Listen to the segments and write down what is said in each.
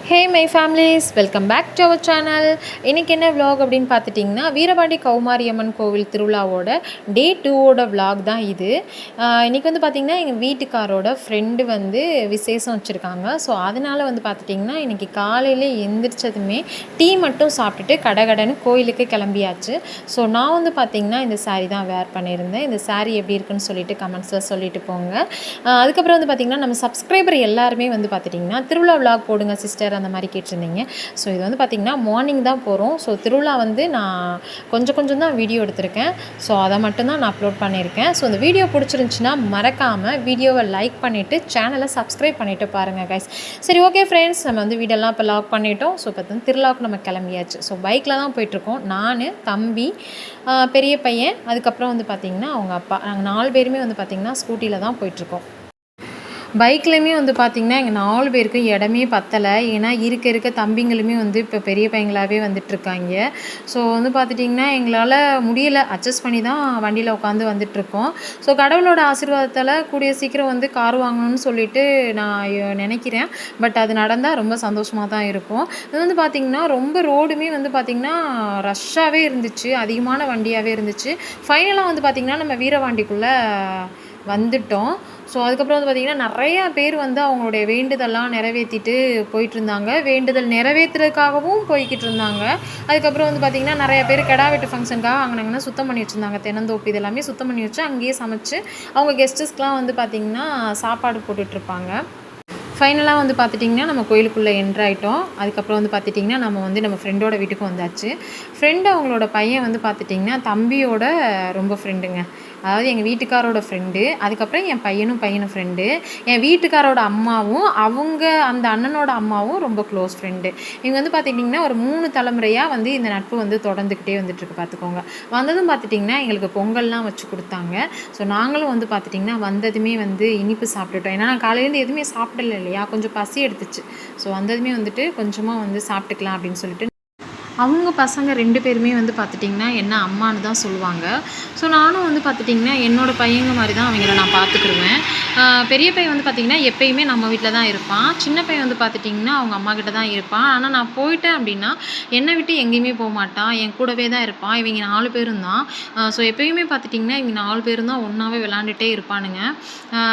Hey my families, welcome back to our channel. இன்றைக்கி என்ன vlog அப்படின்னு பார்த்துட்டிங்கன்னா, வீரபாண்டி கௌமாரியம்மன் கோவில் திருவிழாவோட டே 2ஓட விலாக் தான் இது. இன்றைக்கி வந்து பார்த்திங்கன்னா எங்கள் வீட்டுக்காரோட ஃப்ரெண்டு வந்து விசேஷம் வச்சுருக்காங்க. ஸோ அதனால் வந்து பார்த்துட்டிங்கன்னா இன்றைக்கி காலையில் எந்திரிச்சதுமே டீ மட்டும் சாப்பிட்டுட்டு கடகடன்னு கோயிலுக்கு கிளம்பியாச்சு. ஸோ நான் வந்து பார்த்திங்கன்னா இந்த சாரீ தான் வேர் பண்ணியிருந்தேன். இந்த சாரீ எப்படி இருக்குன்னு சொல்லிட்டு கமெண்ட்ஸில் சொல்லிட்டு போங்க. அதுக்கப்புறம் வந்து பார்த்திங்கன்னா நம்ம சப்ஸ்கிரைபர் எல்லாருமே வந்து பார்த்துட்டிங்கன்னா திருவிழா விலாக் போடுங்க சிஸ்டர் அந்த மாதிரி கேட்டிருந்தீங்க. ஸோ இது வந்து பார்த்திங்கன்னா மார்னிங் தான் போகிறோம். ஸோ திருவிழா வந்து நான் கொஞ்சம் தான் வீடியோ எடுத்திருக்கேன். ஸோ அதை மட்டும்தான் நான் அப்லோட் பண்ணியிருக்கேன். ஸோ இந்த வீடியோ பிடிச்சிருந்துச்சின்னா மறக்காமல் வீடியோவை லைக் பண்ணிவிட்டு சேனலை சப்ஸ்கிரைப் பண்ணிவிட்டு பாருங்கள் கைஸ். சரி, ஓகே ஃப்ரெண்ட்ஸ், நம்ம வந்து வீடியோலாம் இப்போ லாக் பண்ணிட்டோம். ஸோ இப்போ வந்து திருவிழாவுக்கு நம்ம கிளம்பியாச்சு. ஸோ பைக்கில் தான் போயிட்டுருக்கோம். நான், தம்பி, பெரிய பையன், அதுக்கப்புறம் வந்து பார்த்திங்கன்னா அவங்க அப்பா, நாங்கள் 4 பேருமே வந்து பார்த்திங்கன்னா ஸ்கூட்டியில் தான் போயிட்டுருக்கோம். பைக்லேயுமே வந்து பார்த்திங்கன்னா எங்கள் 4 பேருக்கும் இடமே பத்தலை. ஏன்னா இருக்க தம்பிங்களுமே வந்து இப்போ பெரிய பையங்களாகவே வந்துட்டுருக்காங்க. ஸோ வந்து பார்த்துட்டிங்கன்னா எங்களால் முடியலை, அட்ஜஸ்ட் பண்ணி தான் வண்டியில் உட்காந்து வந்துட்டுருக்கோம். ஸோ கடவுளோட ஆசீர்வாதத்தால் கூடிய சீக்கிரம் வந்து கார் வாங்கணும்னு சொல்லிட்டு நான் நினைக்கிறேன். பட் அது நடந்தால் ரொம்ப சந்தோஷமாக தான் இருக்கும். இது வந்து பார்த்திங்கன்னா ரொம்ப ரோடுமே வந்து பார்த்திங்கன்னா ரஷ்ஷாகவே இருந்துச்சு, அதிகமான வண்டியாகவே இருந்துச்சு. ஃபைனலாக வந்து பார்த்திங்கன்னா நம்ம வீரபாண்டிக்குள்ளே வந்துட்டோம். ஸோ அதுக்கப்புறம் வந்து பார்த்திங்கன்னா நிறையா பேர் வந்து அவங்களுடைய வேண்டுதல்லாம் நிறைவேற்றிட்டு போயிட்டுருந்தாங்க. வேண்டுதல் நிறைவேற்றுறதுக்காகவும் போய்கிட்டு இருந்தாங்க. அதுக்கப்புறம் வந்து பார்த்திங்கன்னா நிறையா பேர் கிடா வெட்டு ஃபங்க்ஷனுக்காக அங்கனங்கன்னா சுத்தம் பண்ணி வச்சுருந்தாங்க. தென்னந்தோப்பு இதெல்லாமே சுத்தம் பண்ணி வச்சு அங்கேயே சமைச்சு அவங்க கெஸ்ட்டுஸ்க்கெலாம் வந்து பார்த்திங்கன்னா சாப்பாடு போட்டுட்ருப்பாங்க. ஃபைனலாக வந்து பார்த்துட்டிங்கன்னா நம்ம கோயிலுக்குள்ளே என்ட்ராயிட்டோம். அதுக்கப்புறம் வந்து பார்த்துட்டிங்கன்னா நம்ம ஃப்ரெண்டோட வீட்டுக்கு வந்தாச்சு. ஃப்ரெண்டு அவங்களோட பையன் வந்து பார்த்துட்டிங்கன்னா தம்பியோட ரொம்ப ஃப்ரெண்டுங்க. அதாவது எங்கள் வீட்டுக்காரோட ஃப்ரெண்டு, அதுக்கப்புறம் என் பையனும் ஃப்ரெண்டு. என் வீட்டுக்காரோட அம்மாவும் அவங்க அந்த அண்ணனோட அம்மாவும் ரொம்ப க்ளோஸ் ஃப்ரெண்டு. இவங்க வந்து பார்த்துக்கிட்டிங்கன்னா ஒரு 3 தலைமுறையாக வந்து இந்த நட்பு வந்து தொடர்ந்துக்கிட்டே வந்துட்டுருக்கு பார்த்துக்கோங்க. வந்ததும் பார்த்துட்டிங்கன்னா எங்களுக்கு பொங்கல்லாம் வச்சு கொடுத்தாங்க. ஸோ நாங்களும் வந்து பார்த்துட்டிங்கன்னா வந்ததுமே வந்து இனிப்பு சாப்பிட்டுட்டோம். ஏன்னா நான் காலையிலேருந்து எதுவுமே சாப்பிடல இல்லையா, கொஞ்சம் பசி எடுத்துச்சு. ஸோ வந்ததுமே வந்துட்டு கொஞ்சமாக வந்து சாப்பிட்டுக்கலாம் அப்படின்னு சொல்லிட்டு அவங்க பசங்க 2 பேருமே வந்து பார்த்துட்டிங்கன்னா என்ன அம்மானு தான் சொல்லுவாங்க. ஸோ நானும் வந்து பார்த்துட்டிங்கன்னா என்னோடய பையங்க மாதிரி தான் அவங்கள நான் பார்த்துக்கிடுவேன். பெரிய பையன் வந்து பார்த்திங்கன்னா எப்பயுமே நம்ம வீட்டில் தான் இருப்பான். சின்ன பையன் வந்து பார்த்துட்டிங்கன்னா அவங்க அம்மா கிட்ட தான் இருப்பான். ஆனால் நான் போயிட்டேன் அப்படின்னா என்னை விட்டு எங்கேயுமே போக மாட்டான், என் கூடவே தான் இருப்பான். இவங்க 4 பேரும் தான். ஸோ எப்பயுமே பார்த்துட்டிங்கன்னா இவங்க 4 பேரும் தான் ஒன்றாவே விளாண்டுட்டே இருப்பானுங்க.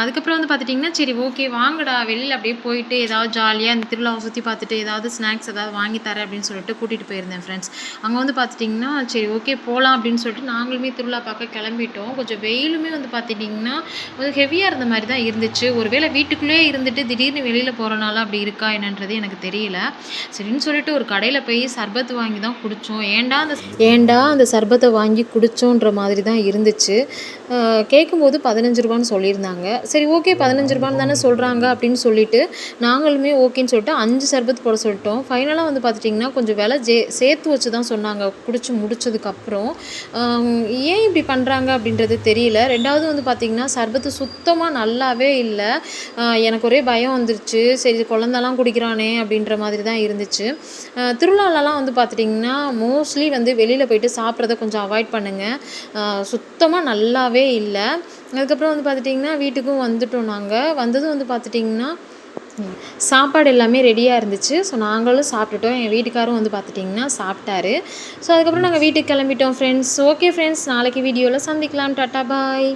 அதுக்கப்புறம் வந்து பார்த்துட்டிங்கன்னா சரி ஓகே வாங்கடா வெளியில் அப்படியே போயிட்டு ஏதாவது ஜாலியாக இந்த திருவிழாவை சுற்றி பார்த்துட்டு ஏதாவது ஸ்நாக்ஸ் ஏதாவது வாங்கி தரேன் அப்படின்னு சொல்லிட்டு கூட்டிகிட்டு போயிருந்தேன் ஃப்ரெண்ட்ஸ். அங்கே வந்து பார்த்துட்டிங்கன்னா சரி ஓகே போகலாம் அப்படின்னு சொல்லிட்டு நாங்களுமே திருவிழா பார்க்க கிளம்பிட்டோம். கொஞ்சம் வெயிலுமே வந்து பார்த்துட்டிங்கன்னா கொஞ்சம் ஹெவியாக இருந்த மாதிரி தான் இருந்துச்சு. ஒருவேளை வீட்டுக்குள்ளேயே இருந்துட்டு திடீர்னு வெளியில் போகிறனால அப்படி இருக்கா என்னன்றது எனக்கு தெரியல. சரின்னு சொல்லிட்டு ஒரு கடையில் போய் சர்பத்து வாங்கி தான் குடித்தோம். ஏண்டா அந்த சர்பத்தை வாங்கி குடித்தோன்ற மாதிரி தான் இருந்துச்சு. கேட்கும்போது 15 ரூபான்னு சொல்லியிருந்தாங்க. சரி ஓகே 15 ரூபான்னு தானே சொல்கிறாங்க அப்படின்னு சொல்லிட்டு நாங்களுமே ஓகேன்னு சொல்லிட்டு 5 சர்பத் போட சொல்லிட்டோம். ஃபைனலாக வந்து பார்த்துட்டிங்கன்னா கொஞ்சம் விலை சேர்த்து வச்சு தான் சொன்னாங்க குடிச்சு முடிச்சதுக்கப்புறம். ஏன் இப்படி பண்ணுறாங்க அப்படின்றது தெரியல. 2வது வந்து பார்த்திங்கன்னா சர்பத்து சுத்தமாக நல்லாவே இல்லை. எனக்கு ஒரே பயம் வந்துருச்சு. சரி குழந்தெல்லாம் குடிக்கிறானே அப்படின்ற மாதிரி தான் இருந்துச்சு. திருவிழாலலாம் வந்து பார்த்துட்டிங்கன்னா மோஸ்ட்லி வந்து வெளியில் போயிட்டு சாப்பிட்றத கொஞ்சம் அவாய்ட் பண்ணுங்கள். சுத்தமாக நல்லாவே இல்லை. அதுக்கப்புறம் வந்து பார்த்துட்டிங்கன்னா வீட்டுக்கும் வந்துட்டோம். நாங்கள் வந்ததும் வந்து பார்த்துட்டிங்கன்னா சாப்பாடு எல்லாமே ரெடியாக இருந்துச்சு. ஸோ நாங்களும் சாப்பிட்டுட்டோம். என் வீட்டுக்காரும் வந்து பார்த்துட்டிங்கன்னா சாப்பிட்டாரு. ஸோ அதுக்கப்புறம் நாங்கள் வீட்டுக்கு கிளம்பிட்டோம் ஃப்ரெண்ட்ஸ். ஓகே ஃப்ரெண்ட்ஸ், நாளைக்கு வீடியோவில் சந்திக்கலாம். டாட்டா பாய்.